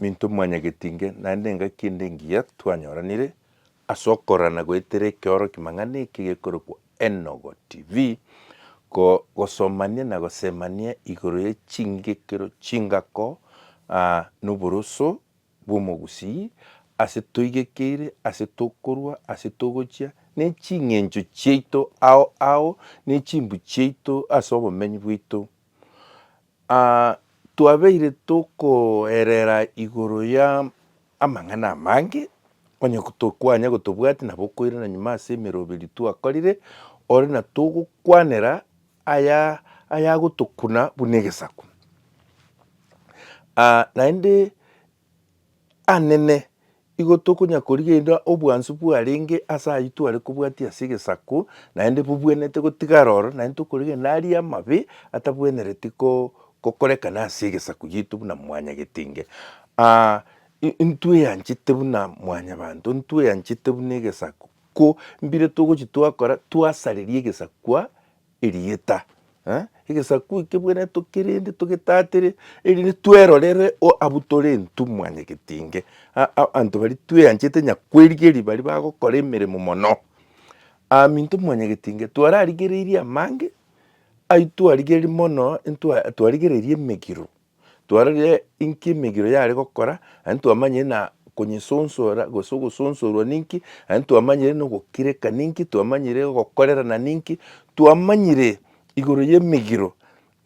minto mwanya getinge naende ngakinde ngiya twanyoranire asokorana gwetere kyoro kimang'ane kigekorokwa Enogo TV gosomania na gosemania igoro ya chingekero chingako n'oburoso bw'omogusii ase toigekeire ase tokorwa ase togochia ne ching'encho chiaito ao ne chimbu chiaito ase obomenyi bwaito. Twabeire tokoerera igoro ya amang'ana amange onye tokwanya gotobwati nabo koirana nyuma ase emeroberi twakorire ore na togokwanera aya gotokuna buna egesaku. Naende anene igo tokonya korigenda obwansu bwarenge ase aywo tware kobwatia ase egesaku naende bobwenete gotigara ororo naende tokorigenda aria amabe atabwenereti gokorekana ase egesaku giaitu buna mwanya getinge. Ntweanchete buna mwanya banto ntweanchete buna egesaku ko mbire togochi twakora twasareria egesakwa erieta. Egesaku eke bwene tokerende togetatere erinde twerorere abwo tore ntwe mwanya getinge. Abanto bari tweanchete nyakwerigeria bari bagokora emeremo mono. Minto mwanya getinge twararigereirie amange aywo twarigereria mono twarigereirie emegiro twarorire inki emegiro yare gokora naende twamanyire na konyesonsora gose ogosonsorwa ninki naende twamanyire na ogokireka ninki twamanyire gokorerana ninki twamanyire igoro ya emegiro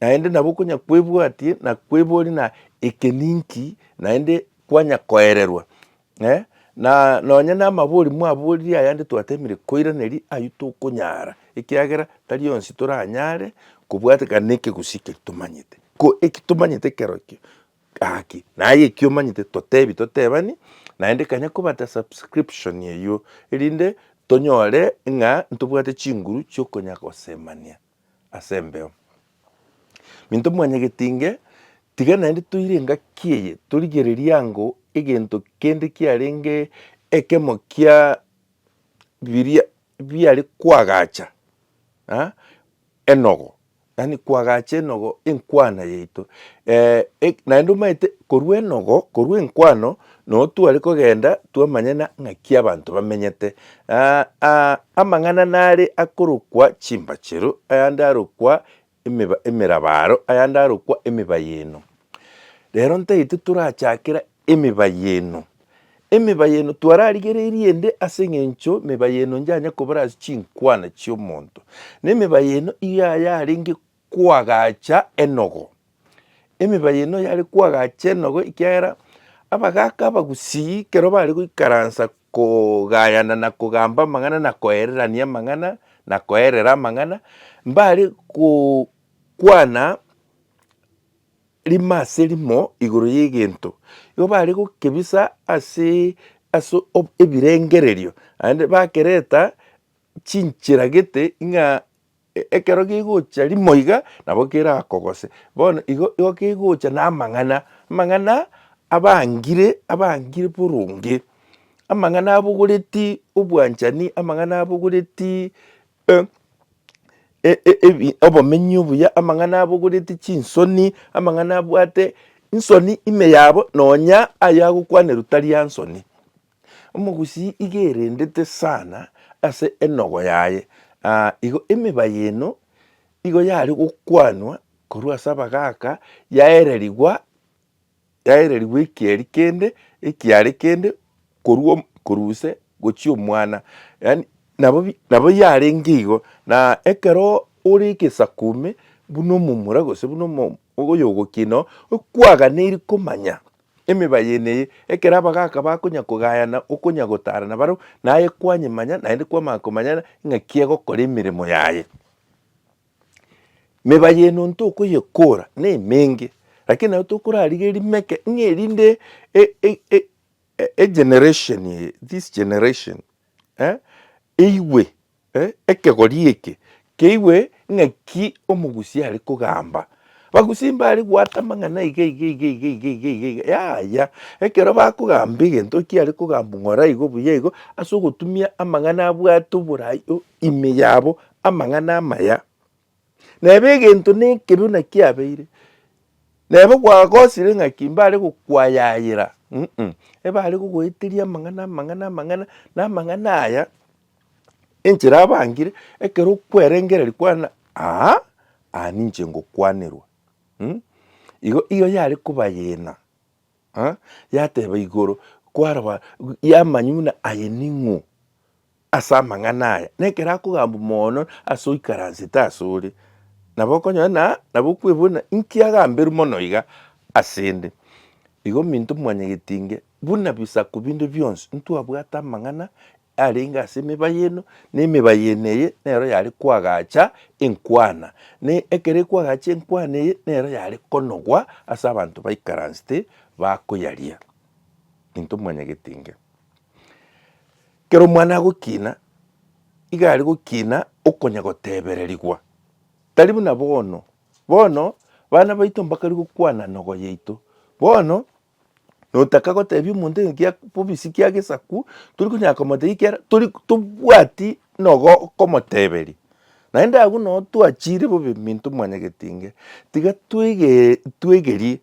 naende nabo okonya kwebwatie na kweboria na eke ninki naende kwanya koererwa na nonya na amabori mwaboririe ayande twatemire koiraneria aywo tokonyara ekiagera tari onsi toranyare kobwatekana na ekegusii eke tomanyete ko eki tomanyete kero ekio gaki naye eki omanyete totebi totebani naende kanya kobata subscription eywo erinde tonyore ng'a ntobwate chinguru chiokonya gosemania ase embeo. Minto mwanya getinge tiga naende toire ngaki eye torigererie ango egento kende kiarenge ekemo kia biare kwagacha Enogo yaani kwagacha Enogo enkwana yaito. Naende omaete korwa Enogo korwa enkwano no tware kogenda twamanyana ng'aki abanto bamenyete. Amang'ana nare akorokwa chimbachero ayande arokwa emerabaro ayande arokwa emibayeno. Rero ntaete torachakera emibayeno. Emibayeno twararigereirie ende ase eng'encho emibayeno yanya kobora ase chinkwana chia omonto na emibayeno iga yarenge kwagacha Enogo. Emibayeno yare kwagacha Enogo ekiagera abagaka abagusii kero bare goikaransa kogayana na kogamba amang'ana na koererania amang'ana na koerera amang'ana mbare kwana rimo ase rimo igoro ya egento igo bare gokebisa ase ebirengererio naende bakereta chinchera gete ng'a ekero gegocha rimo iga nabo keragokose bono igo kegocha na amang'ana abangire boronge amang'ana abogoreti obwanchani amang'ana abogoreti obomenyi obuya amang'ana abogoreti chinsoni amang'ana abwate nsoni ime yabo nonya ayo agokwanerwa tari ansoni. Omogusii iga erendete sana ase Enogo yaye. Igo emibayeno igo yare gokwanwa korwa ase abagaka yaereriwa ekieri kende ekiare kende korwa ase gochia omwana yaani nabo yarenge igo na ekero ore egesaku ime buna omomura gose buna oyo ogokina okwaganeiri komanya emibayeno eye ekero abagaka bakonya kogayana okonya gotarana barabwo naye kwanyemanya naende kwamanya komanya ng'aki egokora emeremo yaye. Mebayeno ntokoyekora na emenge lakini nabo tokorarigeria meke ng'a erinde egeneration eye this generation eiwe ekegori eke keiwe ng'aki omogusii are kogamba. Bagusii mbare gwata amang'ana iga yaya ekero bakogamba egento kiare kogambwa ng'ora igo buya igo ase ogotumia amang'ana abwate oboraio ime yabo amang'ana amaya. Nebe egento nekebe buna kiabeire nebe gwagosire ng'aki mbare gokwayayera ebare gogoeteria amang'ana aya enchera abangire ekero okwerengereri kwana ninche ngokwanirwa. Igo yare kobayena yateba igoro kwaraba yamanyuna aye ning'o ase amang'ana aya nekero akogamba mono ase oikaransete asore nabo okonyora nabo okwebona inki agamberu mono iga asende. Igo minto mwanyagetinge buna bisaku binde bionsi ntwabwate amang'ana arenge ase emibayeno na emibayeno eye nero yare kwagacha enkwana ekero ekwagacha enkwana eye nero yare konogwa ase abanto baikaransete bakoyaria. Minto mwanyagetinge kero omwana agokina iga are gokina okonya gotebererigwa tari buna bono bana baito mbakari gokwana nogo yaito bono notaka gotebia omonto eng'aki bobisi kia gesaku tori konyara komotebia kiara tobwati nogo komoteberi naende abwo no twachire bobe minto mwanyagetinge tiga twegerie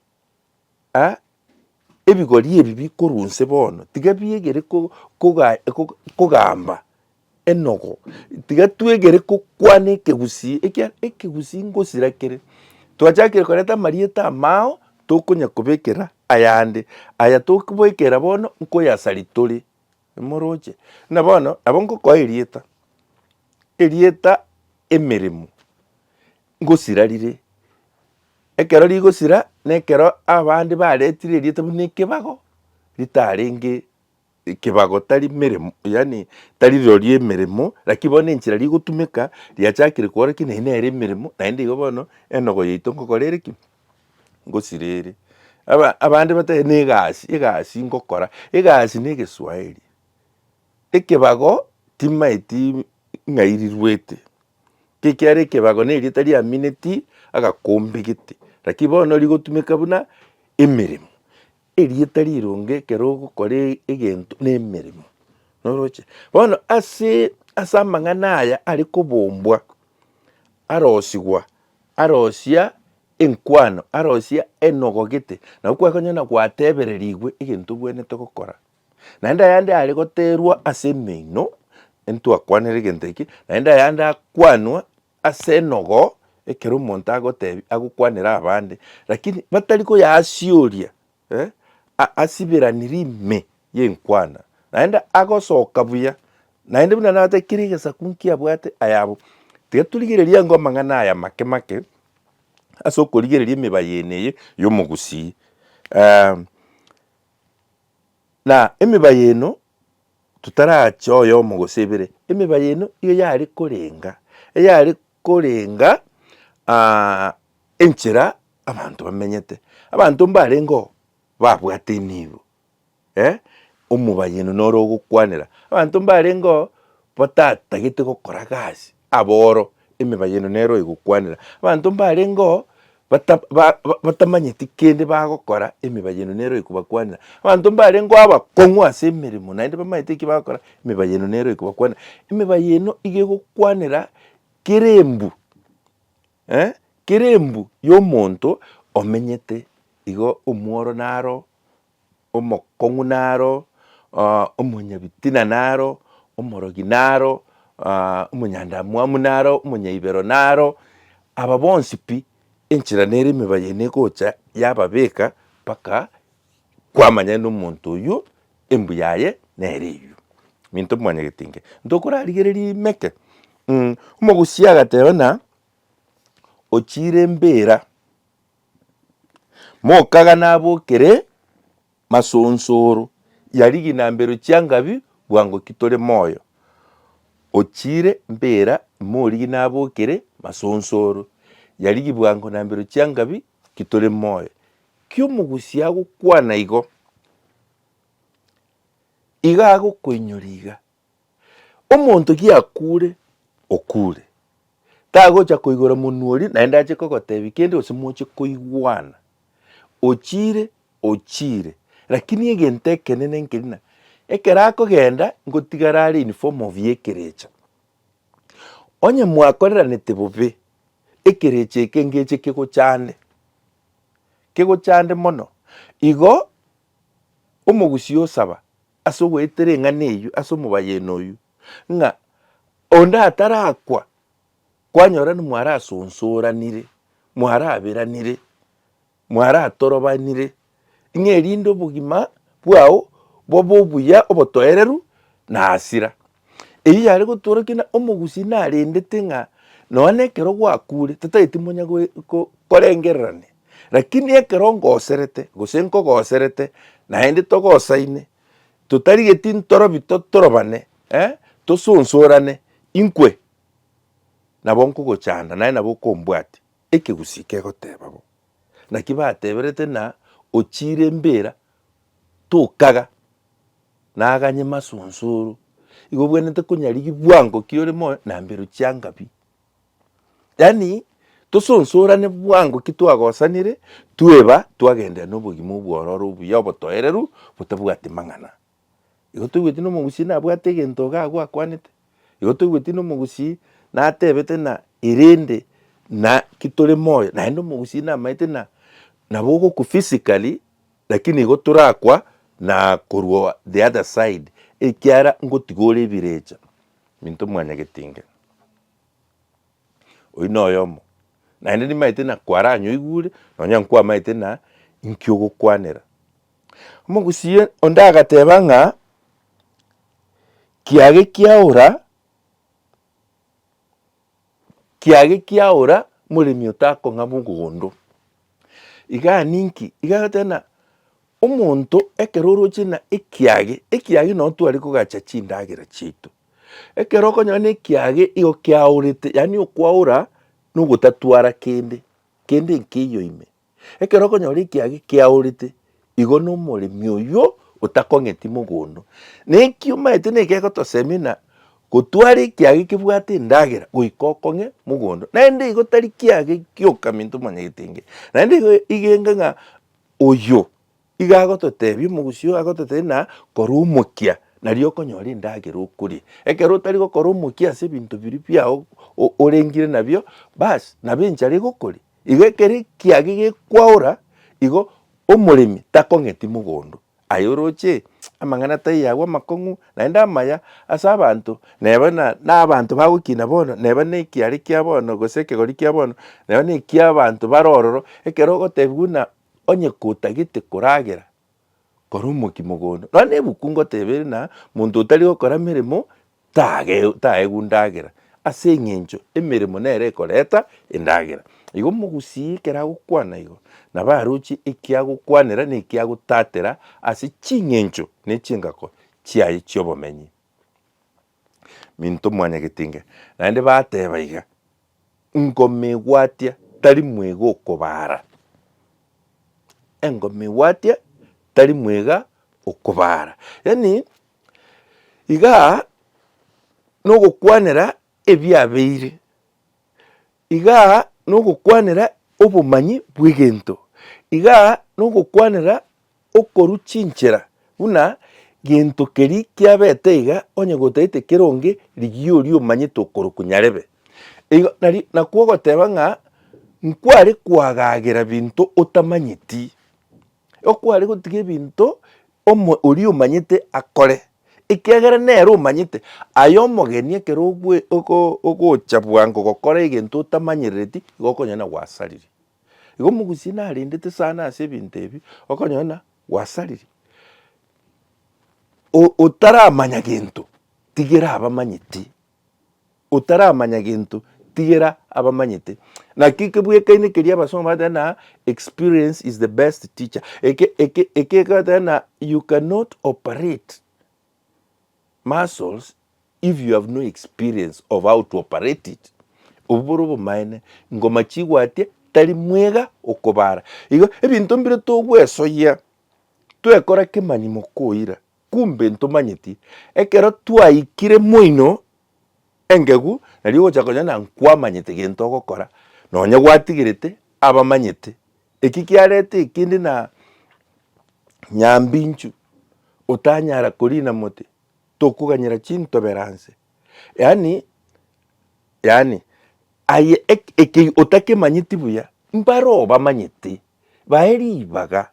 ebigori ebi bikorwa bono tiga biegere kogamba enogo tiga twegere kokwana ekegusii ekegusii ngosira kere twachakire koreta amarieta amao tokonya kobekera ayande aya tokobekera bono nkoyasari tore moroche na bono nabo ngokoa erieta emeremo ngosira rire ekero rigosira nekero abande baretire erieta buna ekebago ritarenge ekebago tari meremo yaani tari rori emeremo lakini bono enchera rigotumeka riachakire koreki nere emeremo naende igo bono enogo yaito nkokora ki ngosira ere abande batae na egasi ngokora egasi na egeswaeri ekebago timaeti ng'airirwete kekiare ekebago na erieta riamineti agakombe gete lakini bono rigotumeka buna emeremo erieta rironge ekero ogokora egento na emeremo noroche bono ase amang'ana aya are kobombwa arosia enkwano arosia enogo gete nabo kwakonyora gwatebererigwe egento obwenerete gokora naende ayande are goterwa ase emeino ntwakwanera egento eki naende ayande akwanwa ase enogo ekero omonto agotebia agokwanera abande lakini batari koyasioria asiberanirie ime ya enkwana naende agosoka buya naende buna nabate kere egesaku nkiabwate ayabo tiga torigereria ngo amang'ana aya make ase okorigereria emibayeno eye ya omogusii na emibayeno tutaracha oyo omogose ebere emibayeno igo yare korenga enchera abanto bamenyete abanto mbarengeo babwate enibo omobayeno noro ogokwanera abanto mbarengeo batatagete gokora gasi aboro emibayeno nero egokwanera abanto mbarengeo batamanyeti kende bagokora emibayeno nero ekobakwanera abanto mbarengeo abakong'u ase emeremo naende bamaete eki bagokora emibayeno nero ekobakwanera emibayeno iga egokwanera kerembu kerembu ya omonto omenyete igo omworo naro omokong'u naro omonyabitina naro omorogi naro omonyandamwamu naro omonyaibero naro aba bonsi pi enchera nere emibayeno egocha yababeka mpaka kwamanya na omonto oyo embu yaye nere eywo minto mwanyagetinge ntokorarigereria imeke omogusii agateba ochire mbera mokaga nabokere masonsoro yarigi nambero chiangabi bwango kitore moyo ochire mbera morigi nabokere masonsoro yarigi bwango nambero chiangabi kitore moyo kio omogusii agokwana iga agokoinyora omonto giakure okure tagocha koigora monwori naende ache kogotebi kende gose moche koigwana ochire lakini egento ekenene nkerina ekero akogenda ngotigara are in form of ekerecha onye mwakoreranete bobe ekerecha eke ngeche kegochande mono igo omogusi osaba ase ogwetere eng'ana eyo ase omobayeno oyu ng'a onde atarakwa kwanyora ni mwarasonsoranire mwaraberanire mwaratorobanire ng'a erinde obogima bwao bobe obuya obotoereru na asira eyi yare gotora kina omogusi narendete ng'a nonya ekero gwakure tataeti monya korengererane lakini ekero ngoserete gose nkogoserete naende togosaine totarigeti ntorobi totorobane tosonsorane inkwe nabo nkogochanda naye nabo okombwati ekegusi kegoteba bo naki bateberete na ochire mbera tokaga naganye masonsoro igo bwenete konyarigi bwango kiore moyo na mbero chiangabi yani tosonsorane bwango ki twagosanire tweba twagendera nobogima obwororo obuya obotoereru botabwati mang'ana igo toigweti na omogusi nabwate egento iga gwakwanete igo toigweti na omogusi natebete na erende na kitore moyo naende omogusi namaete na nabo ogoku physically lakini igo torakwa na korwa the other side ekiara ngotigora ebirecha minto mwanyagetinge oyu noyomo naende nimaete na kwaranyoigure nonya nkwamaete na inkio omogusi onde agateba ng'a kiage kiaora moremi otakong'a mogondo iga ninki iga agatena omonto ekero oroche na ekiage no tware kogacha chindagera chiaito ekero okonyora na ekiage igo kiaorete yani okwaora nogotatwara kende nkeiyo ime ekero okonyora ekiage kiaorete igo na omoremi oyo otakong'eti mogondo na omaete na ekegotosemia na gotwara ekiage kebwate endagera goika okong'e mogondo naende igo tari kiage kioka minto mwanyagetenge naende igo igenga ng'a oyo iga agototebia omogusi oyo agototebia na kora omokia nario okonyora endagera okoria ekero otari gokora omokia ase ebinto biria biao orengire nabio bas nabo enchara egokoria igo ekero ekiage gekwaora igo omoremi takong'eti mogondo aye oroche amang'ana taiyo abwo amakong'u naende amaya ase abanto neba na abanto bagokina bono neba na ekiare kia bono gose ekegori kia bono neba na ekia abanto bare ororo ekero ogotebiwa na onye kotagete koragera kora omokia mogondo nonya ebuku ngoteberia na monto otari gokora meremo taegwa ndagera ase eng'encho emeremo nere ekoreta endagera igo omogusi ekero agokwana igo nabo arochi ekiagokwanera na ekiagotatera ase ching'encho na echingako chiaye chia obomenyi minto mwanyagetinge naende bateba iga ngoma egwatia tari mwega okobara engoma egwatia tari mwega okobara yani iga nogokwanera ebiabeire iga nogokwanera obomanyi bwa egento iga nogokwanera okorwa chinchera buna gento keri kiabete iga onye gotaete keronge rigia oria omanyete okoroku nyarebe igo nakwo ogoteba ng'a nkware kwagagera binto otamanyeti okware gotiga ebinto oria omanyete akore ekiagera nere omanyete aye omogeni ekero ogocha bwango gokora egento otamanyereti igo okonyora gwasariri igo omogusi narendete sana ase ebinto ebi okonyora gwasariri otaramanya gento tigera abamanyeti otaramanya gento tigera abamanyete naki kebwekaine keria abasomo bateba na experience is the best teacher ekekateba na you cannot operate muscles if you have no experience of how to operate it oboro obomaene ngoma chigwatia tari mwega okobara igo ebinto mbire togwesoyia twekora kemanyimo koira kumbe ntomanyeti ekero twaikire moino engegu nario gocha konya na nkwamanyete gento ogokora nonya gwatigerete abamanyete eki kiarete ekinde na nyambinchu otanyara korina mote tokoganyera chintoberanse yani aye eki otakemanyeti buya mbaro bamanyete baeri ibaga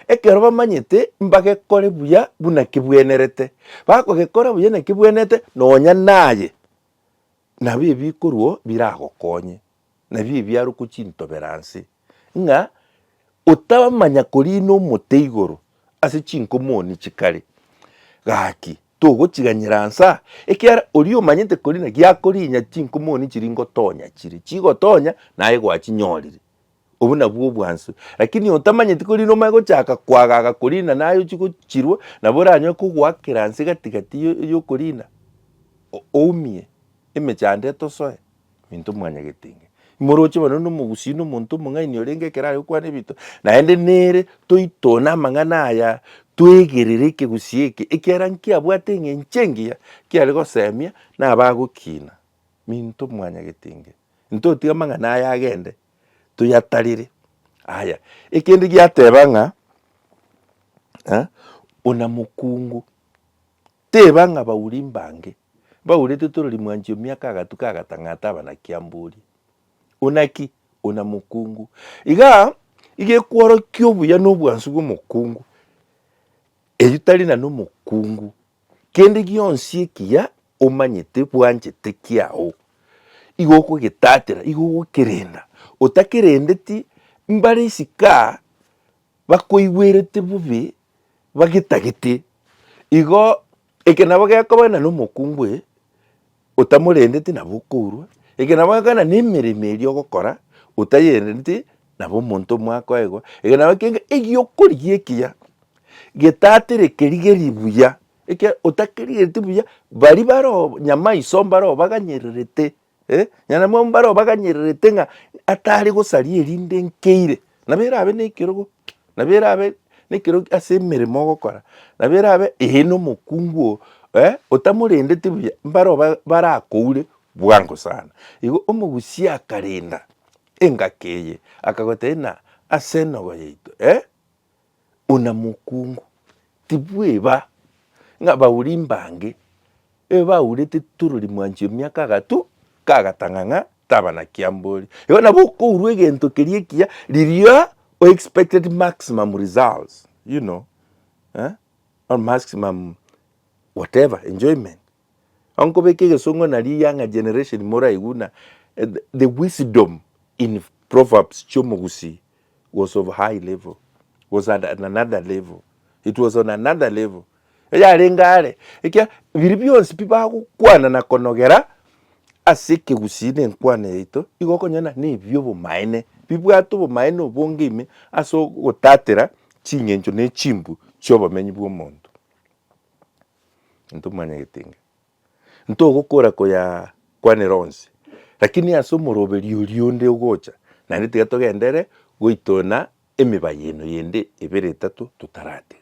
ekero bamanyete mbagekore buya buna kibwenerete bakogekora buya na kibwenete nonya naye nabio ebikorwa biragokonye nabio ebiaruku chintoberansi ng'a otabamanya korina omote igoro ase chinkomoni chikare gaki togochiganyera nsa ekiara oria omanyete korina giakorinya chinkomoni chiri ngotonya chiri chigotonya naye gwachinyorire obu nabwo obwansu lakini otamanyete korina omae gochaka kwagaga korina naye ochigochirwa nabo oranyore kogwakera nse gatigati yokorina oumie emechando etosoe minto mwanya-getenge moroche bono na omogusii na omonto omong'aini orenge ekero agokwana ebito naende nere toitona amang'ana aya twegerere ekegusii eke ekiara nkiabwate eng'encho engiya kiare gosemia nabagokina minto mwanya-getenge ntotiga amang'ana aya agende toyatarire aya ekende giateba ng'a ona mokungu teba ng'a bauri mbange baurete torori mwanchio miaka agatu kagatang'ata abana Kiamburi onaki ona mokungu iga igekworokia obuya na obwansu bwa omokungu eyi tari na omokungu kende gionsi ekiya omanyete bwanchete kiao igo okogetatera igo ogokerenda otakerendeti mbare isika bakoigwerete bubi bagetagete igo eke nabo gekobana na omokungu otamorendeti nabo okourwa eke nabo gekana na emeremo eria ogokora otayerendeti nabo omonto mwakoegwa eke nabo kenge egiokoria ekiya getaterekeri geri buya eke otakerigereti buya bari baro nyamaiso mbaro baganyererete nyanamo mbaro baganyererete ng'a atare gosaria erinde nkeire nabo erabe na ekerogo nabo erabe na ekero ase emeremo ogokora nabo erabe na omokungu otamorendeti buya mbaro barakoure bwango sana igo omogusii akarenda engaka eye akagoteba ase enogo yaito ona mokungu tibweba ng'a bauri mbange baurete torori mwanchio miaka agatu kagatang'ang'a tabana Kiamburi igo nabo okourwa egento keria ekiya riria expected maximum results you know or maximum whatever enjoyment onkobeka egesongo nari younger generation moraiguna the wisdom in Proverbs chiomogusii was of high level was at another level it was on another level yarengare ekia biri bionsi bibagokwana na konogera ase ekegusii na enkwana yaito igo okonyona na ebio obomaene bibwate obomaene obonge ime ase ogotatera ching'encho na echimbu chia obomenyi bwa omonto nto mwanya-getenge ntogokora koya kwanera onsi lakini ase omoroberi oria onde ogocha naende tiga togendere goitona emibai eno yende ebere etato totarate.